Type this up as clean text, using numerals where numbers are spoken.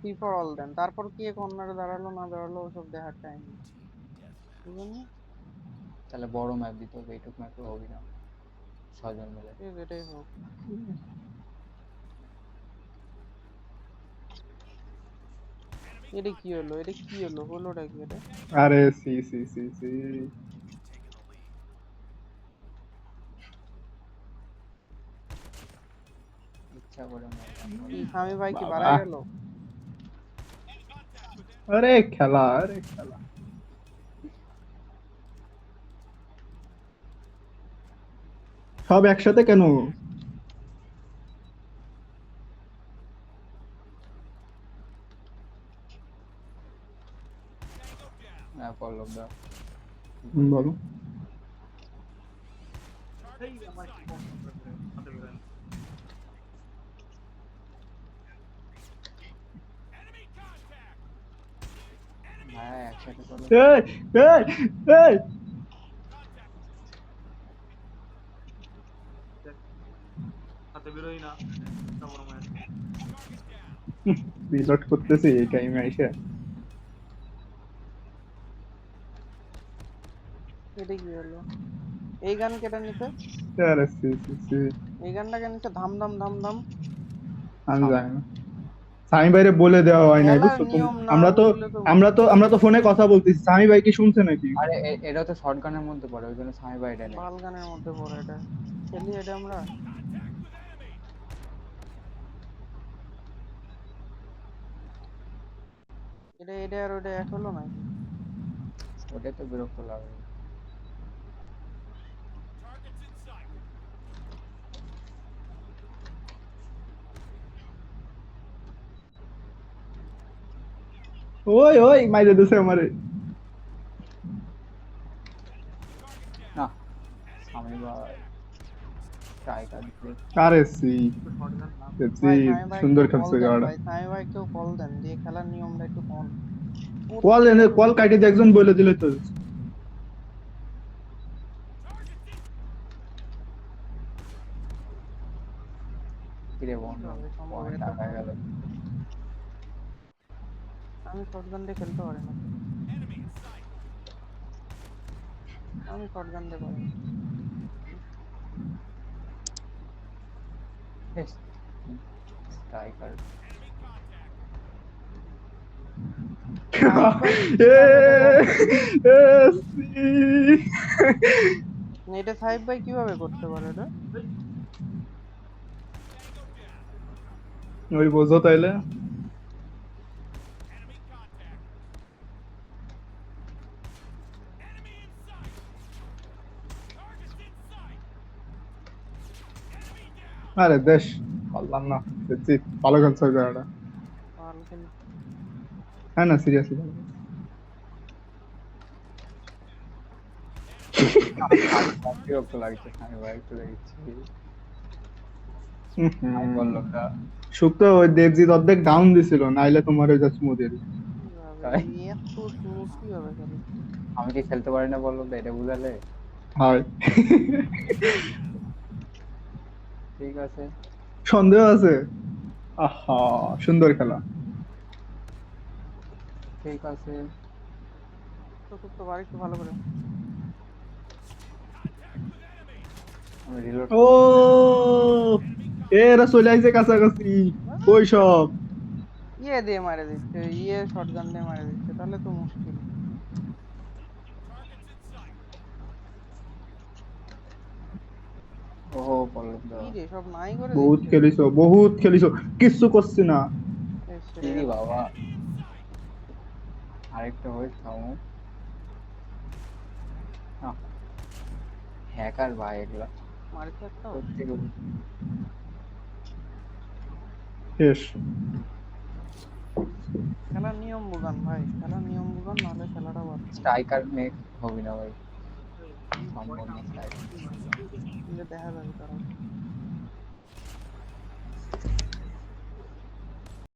FIFA all দেন, তারপর কে কর্নারে দাঁড়ালো না দাঁড়ালো ওসব দেখার টাইম নেই, বুঝলি? তাহলে বড় ম্যাপ দিতে হবে, এইটুক ম্যাপে হবে না 6 জন মিলে। যেটাই হোক। এটা কি হলো, এটা কি হলো, হলোটা কি এটা? আরে সি সি সি সি ইচ্ছা করে মারলাম কি বলো। স্বামী ভাই কি বাবা, বাড়া গেল? আরে খেলা, আরে খেলা, সব একসাথে কেন? হ্যাঁ পল্লব দা। বলো। হ্যাঁ একসাথে করো। এই এই এই রিলোড করতেছি এই টাইমে এসে। এটা কি হলো? এই গান কেটে নিতে, আরে সি সি সি, এই গানটাকে নিতে ধাম ধাম ধাম ধাম। আমি সাম- জানি না, স্বামী ভাইরে বলে দেওয়া হয় নাই খেলার বুঝছো তুমি। নিয়ম না আমরা তো বুঝলে তো আমরা তো মুশকিল। আমরা তো ফোনে কথা বলতেছি, স্বামী ভাই কি শুনছে নাকি? আরে এটা তো শর্ট গানের মধ্যে পড়ে, ওই জন্য স্বামী বাইরে নেই। বাল গানের মধ্যে পড়ে এটা, খেলি এটা আমরা। এটা এটা আর ওটা এক হলো নাকি? ওটাই তো বিরক্ত লাগে। ওই ওই মাইরে দিছে আমারে। না স্বামী ভাই স্ট্রাইকার দিলে। আরে সি সি, ভাই স্বামী ভাই সুন্দর কেউ কল খেলছে দেন, গাড়া। ভাই স্বামী ভাই কেউ কল দেন, দিয়ে খেলার নিয়মটা একটু কম। কল এনে প্রত্যেকবার কল কাটি দিয়ে একজন বলে দিলে তো। কিরে বন্ধু, কিভাবে সম্ভব পয়েন্ট এত আগায় গেল। আমি শটগান দিয়ে খেলতে পারি না তো, আমি শটগান দিয়ে পারি না। স্ট্রাইকার সাহেব ভাই এ কিভাবে এটা জানেন? A C. এটা সাহেব ভাই কিভাবে করতে পারে এটা? ওই বোঝো তাইলে। আরে দেশ, পারলাম না। দেখছি ভালো খেলছে ওই জায়গাটা। ভাল খেলি। হ্যাঁ না, সিরিয়াসলি ভালো। বিরক্ত লাগছে, স্বামী ভাই একটু দেখছি। আমি হুম, পল্লব দা। শুক্তো ওই দেবজিৎ অর্ধেক ডাউন দিছিল, নাইলে তোমার ওই যা স্মুথের। কিভাবে তাই এত স্মুথ কিভাবে খেলে? আমি কি খেলতে পারি না পল্লব দা, এটা বুঝালে। হয়। ঠিক আছে। সন্দেহ আছে? আহা, সুন্দর খেলা। ঠিক আছে। তো খুব তো বাড়ি একটু ভালো করে। আমি রিলোড ও করছি। এরা চলে আইছে কাছাকাছি। ওই সব ইয়ে দিয়ে মারে দিচ্ছে, ইয়ে শটগান দিয়ে মারে দিচ্ছে, তাহলে তো মুশকিল। ওহো পল্লব দা। কি রে, সব নাই করে বহুত দিচ্ছে। খেলিছো, বহুত খেলিছো, কিচ্ছু করছি না। শেষ কি হয়ে রে গেল। বাবা, আরেকটা হয়ে থামো। হ্যাকার ভাই এগুলা মারিতে একটাও। প্রত্যেকে। শেষ। খেলার নিয়ম বুঝান ভাই, খেলার নিয়ম বুঝান, নাহলে খেলাটা বাদ। স্ট্রাইকার নিয়ে হবি না ভাই, সম্ভব না স্ট্রাইকার। দেখা যাবে তারা।